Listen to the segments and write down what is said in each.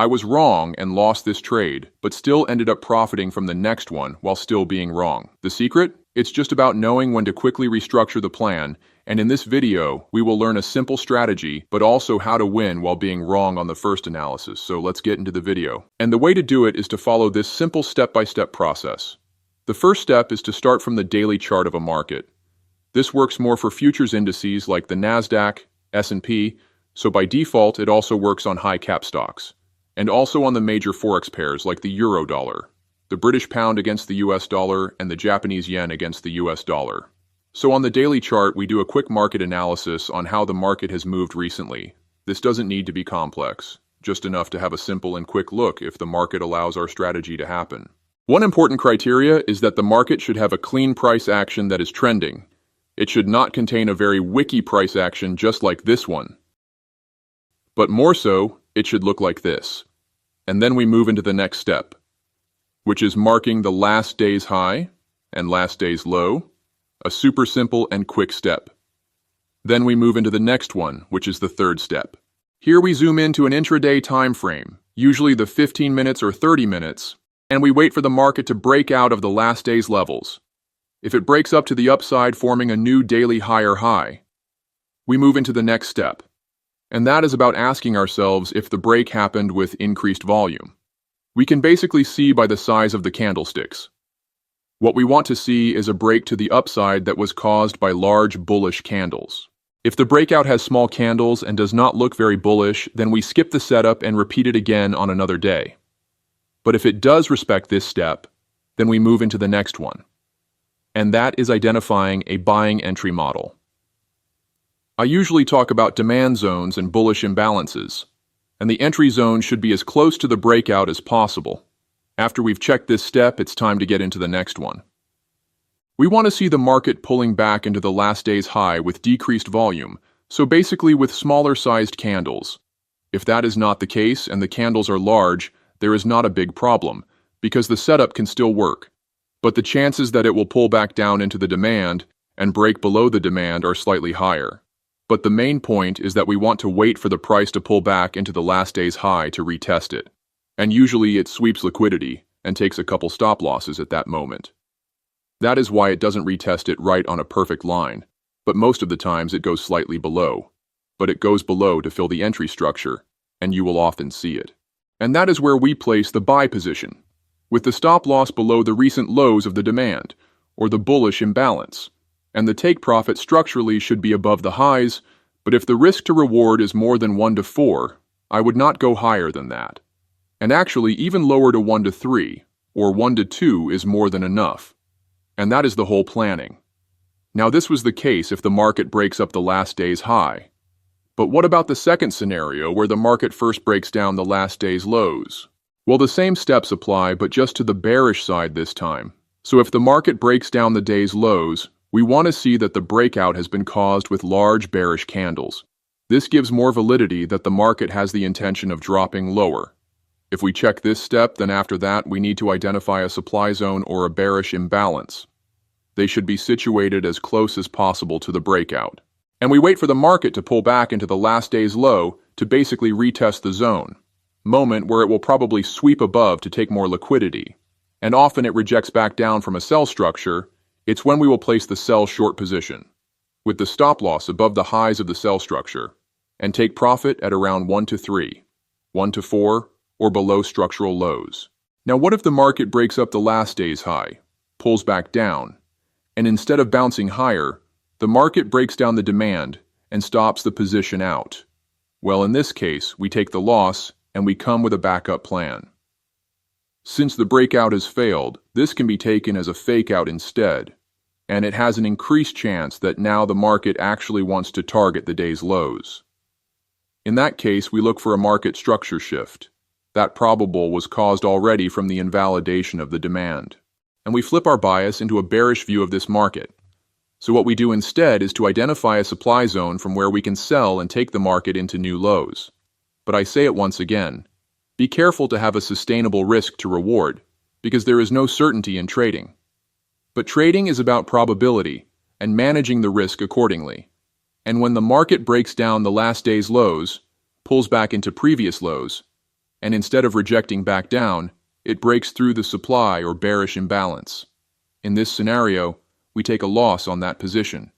I was wrong and lost this trade, but still ended up profiting from the next one while still being wrong. The secret? It's just about knowing when to quickly restructure the plan, and in this video, we will learn a simple strategy, but also how to win while being wrong on the first analysis. So let's get into the video. And the way to do it is to follow this simple step-by-step process. The first step is to start from the daily chart of a market. This works more for futures indices like the Nasdaq, S&P, so by default it also works on high-cap stocks, and also on the major forex pairs like the euro-dollar, the British pound against the US dollar, and the Japanese yen against the US dollar. So on the daily chart, we do a quick market analysis on how the market has moved recently. This doesn't need to be complex, just enough to have a simple and quick look if the market allows our strategy to happen. One important criteria is that the market should have a clean price action that is trending. It should not contain a very wicky price action just like this one. But more so, it should look like this. And then we move into the next step, which is marking the last day's high and last day's low, a super simple and quick step. Then we move into the next one, which is the third step. Here we zoom into an intraday time frame, usually the 15 minutes or 30 minutes, and we wait for the market to break out of the last day's levels. If it breaks up to the upside, forming a new daily higher high, we move into the next step. And that is about asking ourselves if the break happened with increased volume. We can basically see by the size of the candlesticks. What we want to see is a break to the upside that was caused by large bullish candles. If the breakout has small candles and does not look very bullish, then we skip the setup and repeat it again on another day. But if it does respect this step, then we move into the next one. And that is identifying a buying entry model. I usually talk about demand zones and bullish imbalances, and the entry zone should be as close to the breakout as possible. After we've checked this step, it's time to get into the next one. We want to see the market pulling back into the last day's high with decreased volume, so basically with smaller sized candles. If that is not the case and the candles are large, there is not a big problem, because the setup can still work. But the chances that it will pull back down into the demand and break below the demand are slightly higher. But the main point is that we want to wait for the price to pull back into the last day's high to retest it. And usually it sweeps liquidity and takes a couple stop losses at that moment. That is why it doesn't retest it right on a perfect line, but most of the times it goes slightly below. But it goes below to fill the entry structure, and you will often see it. And that is where we place the buy position, with the stop loss below the recent lows of the demand, or the bullish imbalance. And the take profit structurally should be above the highs, but if the risk to reward is more than 1 to 4, I would not go higher than that. And actually, even lower to 1 to 3, or 1 to 2 is more than enough. And that is the whole planning. Now this was the case if the market breaks up the last day's high. But what about the second scenario where the market first breaks down the last day's lows? Well, the same steps apply, but just to the bearish side this time. So if the market breaks down the day's lows, we want to see that the breakout has been caused with large bearish candles. This gives more validity that the market has the intention of dropping lower. If we check this step, then after that we need to identify a supply zone or a bearish imbalance. They should be situated as close as possible to the breakout. And we wait for the market to pull back into the last day's low to basically retest the zone, moment where it will probably sweep above to take more liquidity. And often it rejects back down from a sell structure. It's when we will place the sell short position, with the stop loss above the highs of the sell structure, and take profit at around 1 to 3, 1 to 4, or below structural lows. Now what if the market breaks up the last day's high, pulls back down, and instead of bouncing higher, the market breaks down the demand and stops the position out? Well, in this case, we take the loss and we come with a backup plan. Since the breakout has failed, this can be taken as a fake out instead, and it has an increased chance that now the market actually wants to target the day's lows. In that case, we look for a market structure shift. That probable was caused already from the invalidation of the demand. And we flip our bias into a bearish view of this market. So what we do instead is to identify a supply zone from where we can sell and take the market into new lows. But I say it once again, be careful to have a sustainable risk to reward, because there is no certainty in trading. But trading is about probability and managing the risk accordingly. And when the market breaks down the last day's lows, pulls back into previous lows, and instead of rejecting back down, it breaks through the supply or bearish imbalance. In this scenario, we take a loss on that position.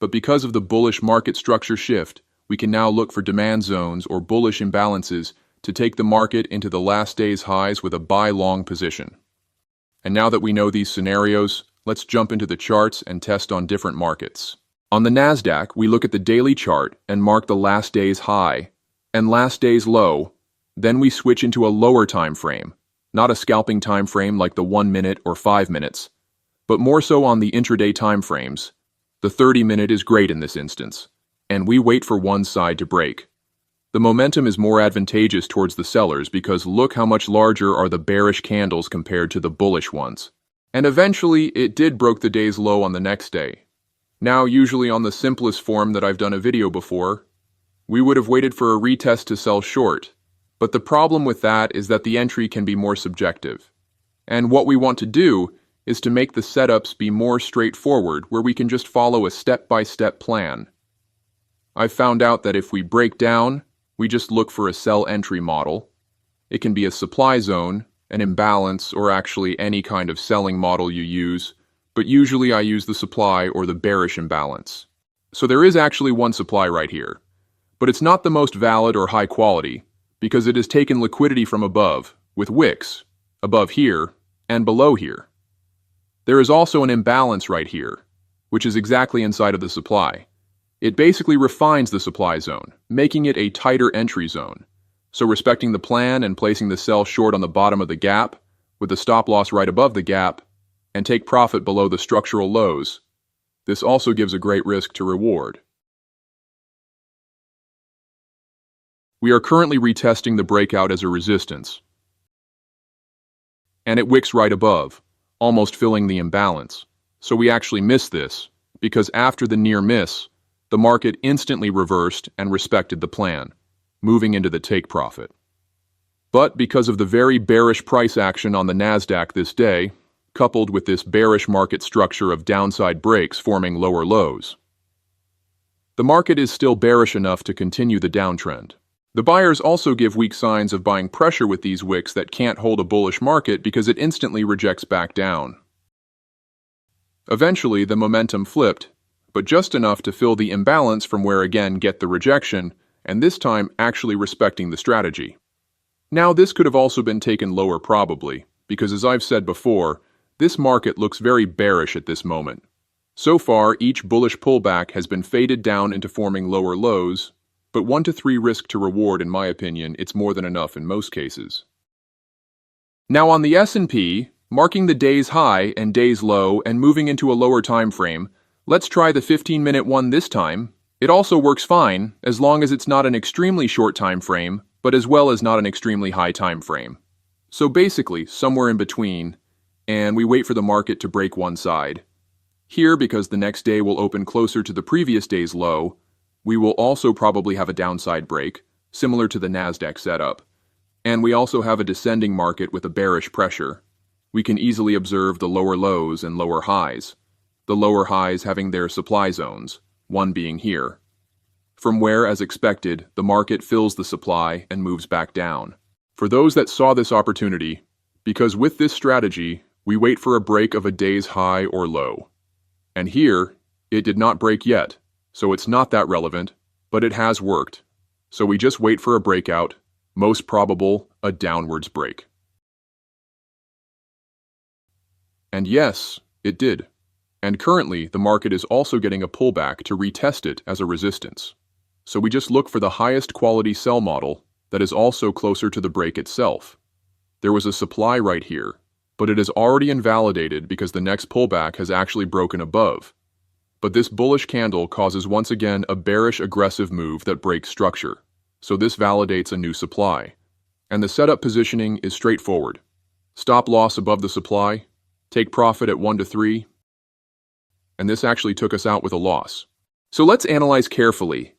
But because of the bullish market structure shift, we can now look for demand zones or bullish imbalances to take the market into the last day's highs with a buy-long position. And now that we know these scenarios, let's jump into the charts and test on different markets. On the Nasdaq, we look at the daily chart and mark the last day's high and last day's low. Then we switch into a lower time frame, not a scalping time frame like the 1 minute or 5 minutes, but more so on the intraday time frames. The 30-minute is great in this instance, and we wait for one side to break. The momentum is more advantageous towards the sellers because look how much larger are the bearish candles compared to the bullish ones. And eventually, it did broke the day's low on the next day. Now, usually on the simplest form that I've done a video before, we would have waited for a retest to sell short. But the problem with that is that the entry can be more subjective. And what we want to do is to make the setups be more straightforward, where we can just follow a step-by-step plan. I've found out that if we break down, we just look for a sell entry model. It can be a supply zone, an imbalance, or actually any kind of selling model you use, but usually I use the supply or the bearish imbalance. So there is actually one supply right here, but it's not the most valid or high quality because it has taken liquidity from above, with wicks, above here and below here. There is also an imbalance right here, which is exactly inside of the supply. It basically refines the supply zone, making it a tighter entry zone. So respecting the plan and placing the sell short on the bottom of the gap, with the stop loss right above the gap, and take profit below the structural lows. This also gives a great risk to reward. We are currently retesting the breakout as a resistance. And it wicks right above, almost filling the imbalance. So we actually missed this, because after the near miss, the market instantly reversed and respected the plan, moving into the take profit. But because of the very bearish price action on the Nasdaq this day, coupled with this bearish market structure of downside breaks forming lower lows, the market is still bearish enough to continue the downtrend. The buyers also give weak signs of buying pressure with these wicks that can't hold a bullish market because it instantly rejects back down. Eventually, the momentum flipped, but just enough to fill the imbalance from where again get the rejection, and this time actually respecting the strategy. Now this could have also been taken lower probably, because as I've said before, this market looks very bearish at this moment. So far, each bullish pullback has been faded down into forming lower lows, but 1 to 3 risk to reward, in my opinion, it's more than enough in most cases. Now on the S&P, marking the day's high and day's low and moving into a lower time frame, let's try the 15-minute one this time. It also works fine, as long as it's not an extremely short time frame, but as well as not an extremely high time frame. So basically, somewhere in between, and we wait for the market to break one side. Here, because the next day will open closer to the previous day's low, we will also probably have a downside break, similar to the Nasdaq setup. And we also have a descending market with a bearish pressure. We can easily observe the lower lows and lower highs. The lower highs having their supply zones, one being here, from where, as expected, the market fills the supply and moves back down. For those that saw this opportunity, because with this strategy, we wait for a break of a day's high or low. And here, it did not break yet, so it's not that relevant, but it has worked. So we just wait for a breakout, most probable a downwards break. And yes, it did. And currently, the market is also getting a pullback to retest it as a resistance. So we just look for the highest quality sell model that is also closer to the break itself. There was a supply right here, but it is already invalidated because the next pullback has actually broken above. But this bullish candle causes once again a bearish aggressive move that breaks structure. So this validates a new supply. And the setup positioning is straightforward. Stop loss above the supply, take profit at 1 to 3, and this actually took us out with a loss. So let's analyze carefully,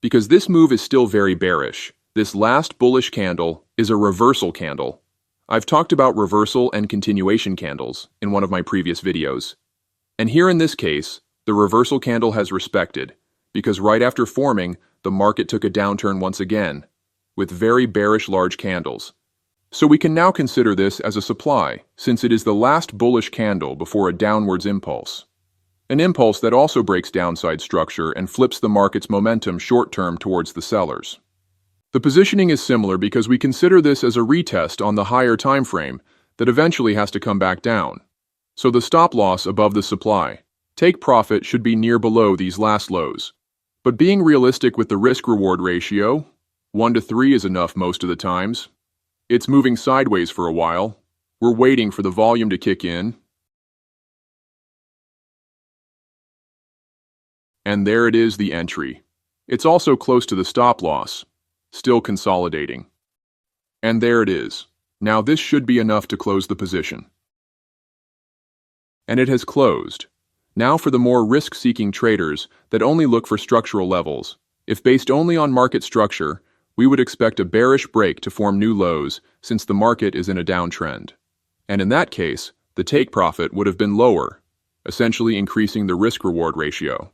because this move is still very bearish. This last bullish candle is a reversal candle. I've talked about reversal and continuation candles in one of my previous videos. And here in this case, the reversal candle has respected, because right after forming, the market took a downturn once again, with very bearish large candles, So we can now consider this as a supply, since it is the last bullish candle before a downwards impulse. An impulse that also breaks downside structure and flips the market's momentum short-term towards the sellers. The positioning is similar because we consider this as a retest on the higher time frame that eventually has to come back down. So the stop loss above the supply, take profit, should be near below these last lows. But being realistic with the risk-reward ratio, 1 to 3 is enough most of the times. It's moving sideways for a while. We're waiting for the volume to kick in. And there it is, the entry. It's also close to the stop loss, still consolidating. And there it is. Now this should be enough to close the position. And it has closed. Now for the more risk-seeking traders that only look for structural levels. If based only on market structure, we would expect a bearish break to form new lows since the market is in a downtrend. And in that case, the take profit would have been lower, essentially increasing the risk-reward ratio.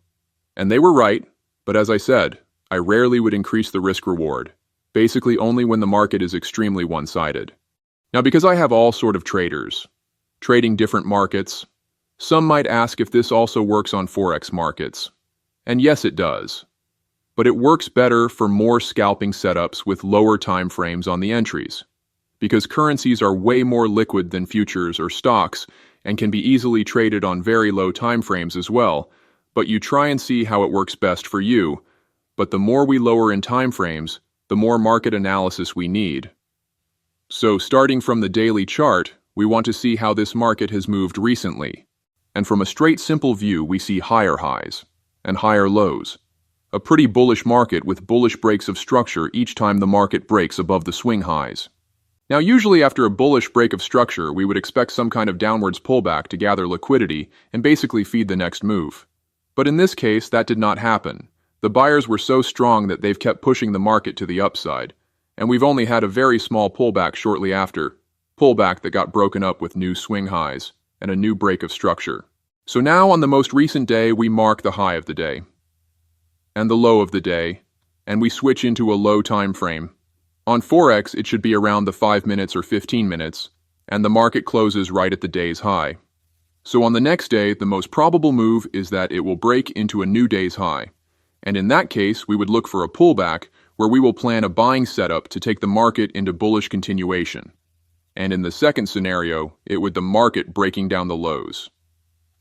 And they were right, but as I said, I rarely would increase the risk-reward, basically only when the market is extremely one-sided. Now because I have all sort of traders, trading different markets, some might ask if this also works on Forex markets. And yes, it does. But it works better for more scalping setups with lower time frames on the entries, because currencies are way more liquid than futures or stocks and can be easily traded on very low time frames as well, but you try and see how it works best for you. But the more we lower in time frames, the more market analysis we need. So starting from the daily chart, we want to see how this market has moved recently. And from a straight simple view, we see higher highs and higher lows. A pretty bullish market with bullish breaks of structure each time the market breaks above the swing highs. Now usually after a bullish break of structure, we would expect some kind of downwards pullback to gather liquidity and basically feed the next move. But in this case, that did not happen. The buyers were so strong that they've kept pushing the market to the upside, and we've only had a very small pullback shortly after, pullback that got broken up with new swing highs and a new break of structure. So now on the most recent day, we mark the high of the day and the low of the day, and we switch into a low time frame. On Forex, it should be around the 5 minutes or 15 minutes, and the market closes right at the day's high. So on the next day, the most probable move is that it will break into a new day's high. And in that case, we would look for a pullback where we will plan a buying setup to take the market into bullish continuation. And in the second scenario, it would the market breaking down the lows,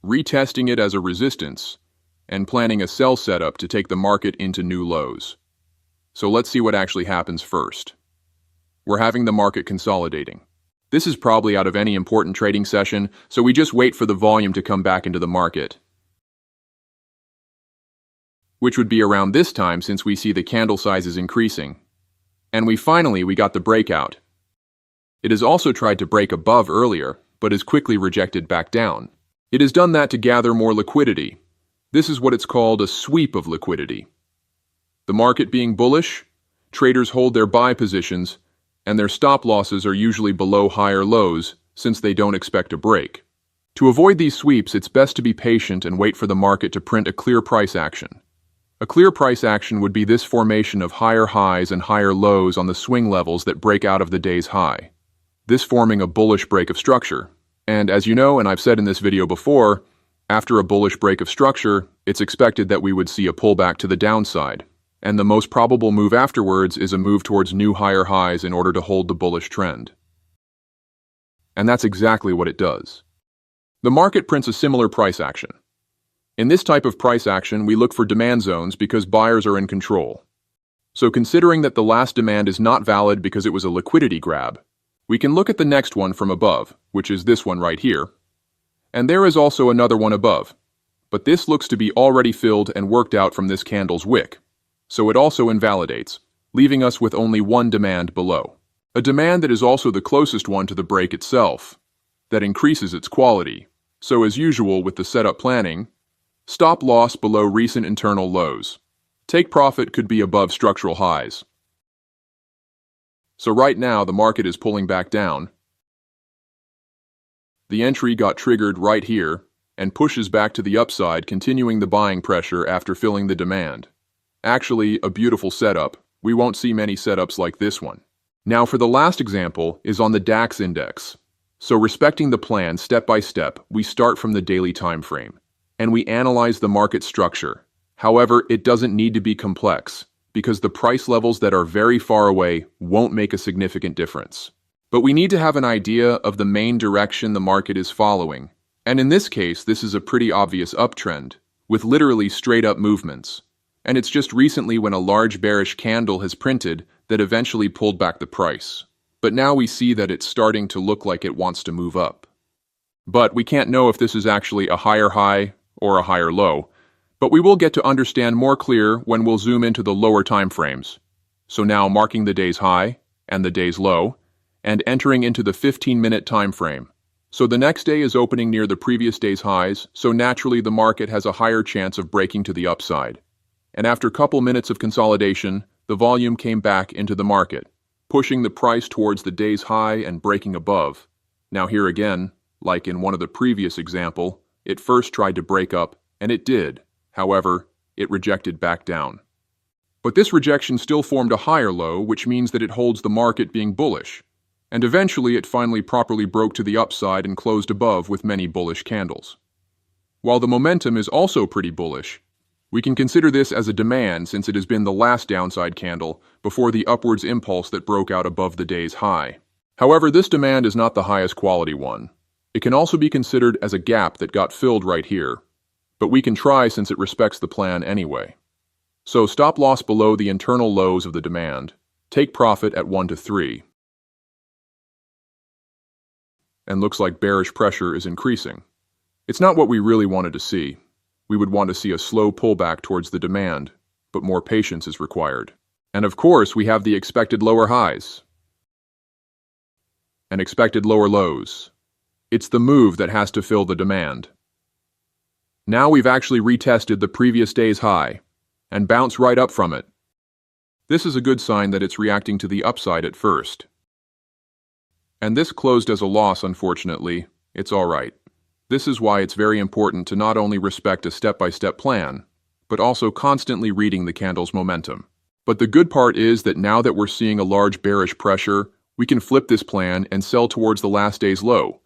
retesting it as a resistance, and planning a sell setup to take the market into new lows. So let's see what actually happens first. We're having the market consolidating. This is probably out of any important trading session, so we just wait for the volume to come back into the market, which would be around this time since we see the candle sizes increasing. And we got the breakout. It has also tried to break above earlier, but is quickly rejected back down. It has done that to gather more liquidity. This is what it's called a sweep of liquidity. The market being bullish, traders hold their buy positions, and their stop losses are usually below higher lows since they don't expect a break. To avoid these sweeps, it's best to be patient and wait for the market to print a clear price action. A clear price action would be this formation of higher highs and higher lows on the swing levels that break out of the day's high. This forming a bullish break of structure. And as you know, and I've said in this video before, after a bullish break of structure, it's expected that we would see a pullback to the downside. And the most probable move afterwards is a move towards new higher highs in order to hold the bullish trend. And that's exactly what it does. The market prints a similar price action. In this type of price action, we look for demand zones because buyers are in control. So considering that the last demand is not valid because it was a liquidity grab, we can look at the next one from above, which is this one right here. And there is also another one above, but this looks to be already filled and worked out from this candle's wick. So it also invalidates, leaving us with only one demand below. A demand that is also the closest one to the break itself, that increases its quality. So as usual with the setup planning, stop loss below recent internal lows. Take profit could be above structural highs. So right now the market is pulling back down. The entry got triggered right here and pushes back to the upside, continuing the buying pressure after filling the demand. Actually, a beautiful setup. We won't see many setups like this one. Now for the last example is on the DAX index. So respecting the plan step by step, we start from the daily time frame, and we analyze the market structure. However, it doesn't need to be complex, because the price levels that are very far away won't make a significant difference. But we need to have an idea of the main direction the market is following, and in this case, this is a pretty obvious uptrend, with literally straight up movements. And it's just recently when a large bearish candle has printed that eventually pulled back the price. But now we see that it's starting to look like it wants to move up. But we can't know if this is actually a higher high or a higher low, but we will get to understand more clear when we'll zoom into the lower time frames. So now marking the day's high and the day's low, and entering into the 15-minute time frame. So the next day is opening near the previous day's highs, so naturally the market has a higher chance of breaking to the upside. And after a couple minutes of consolidation, the volume came back into the market, pushing the price towards the day's high and breaking above. Now here again, like in one of the previous example, it first tried to break up, and it did. However, it rejected back down. But this rejection still formed a higher low, which means that it holds the market being bullish. And eventually it finally properly broke to the upside and closed above with many bullish candles. While the momentum is also pretty bullish, we can consider this as a demand since it has been the last downside candle before the upwards impulse that broke out above the day's high. However, this demand is not the highest quality one. It can also be considered as a gap that got filled right here, but we can try since it respects the plan anyway. So stop loss below the internal lows of the demand. Take profit at 1 to 3. And looks like bearish pressure is increasing. It's not what we really wanted to see. We would want to see a slow pullback towards the demand, but more patience is required. And of course, we have the expected lower highs and expected lower lows. It's the move that has to fill the demand. Now we've actually retested the previous day's high and bounced right up from it. This is a good sign that it's reacting to the upside at first. And this closed as a loss, unfortunately. It's all right. This is why it's very important to not only respect a step-by-step plan, but also constantly reading the candle's momentum. But the good part is that now that we're seeing a large bearish pressure, we can flip this plan and sell towards the last day's low,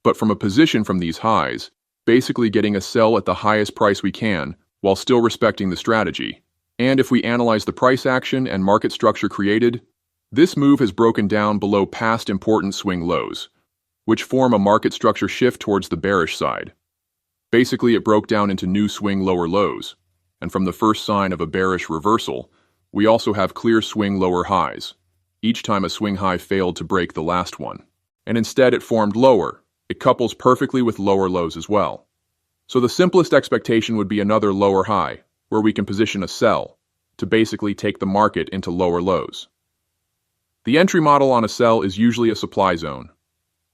but from a position from these highs, basically getting a sell at the highest price we can while still respecting the strategy. And if we analyze the price action and market structure created, this move has broken down below past important swing lows, which form a market structure shift towards the bearish side. Basically, it broke down into new swing lower lows, and from the first sign of a bearish reversal, we also have clear swing lower highs, each time a swing high failed to break the last one. And instead it formed lower. It couples perfectly with lower lows as well. So the simplest expectation would be another lower high, where we can position a sell, to basically take the market into lower lows. The entry model on a sell is usually a supply zone,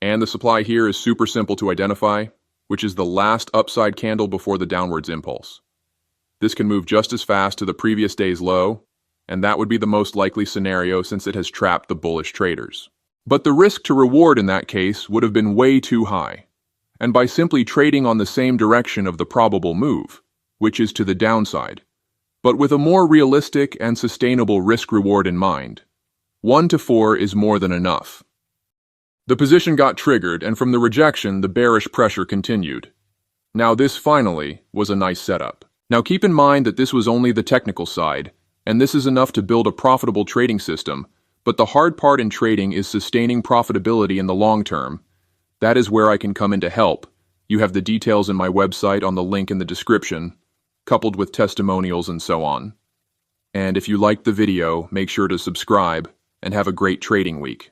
and the supply here is super simple to identify, which is the last upside candle before the downwards impulse. This can move just as fast to the previous day's low, and that would be the most likely scenario since it has trapped the bullish traders. But the risk to reward in that case would have been way too high, and by simply trading on the same direction of the probable move, which is to the downside, but with a more realistic and sustainable risk-reward in mind, 1 to 4 is more than enough. The position got triggered, and from the rejection, the bearish pressure continued. Now this finally was a nice setup. Now keep in mind that this was only the technical side, and this is enough to build a profitable trading system, but the hard part in trading is sustaining profitability in the long term. That is where I can come in to help. You have the details in my website on the link in the description, coupled with testimonials and so on. And if you liked the video, make sure to subscribe, and have a great trading week.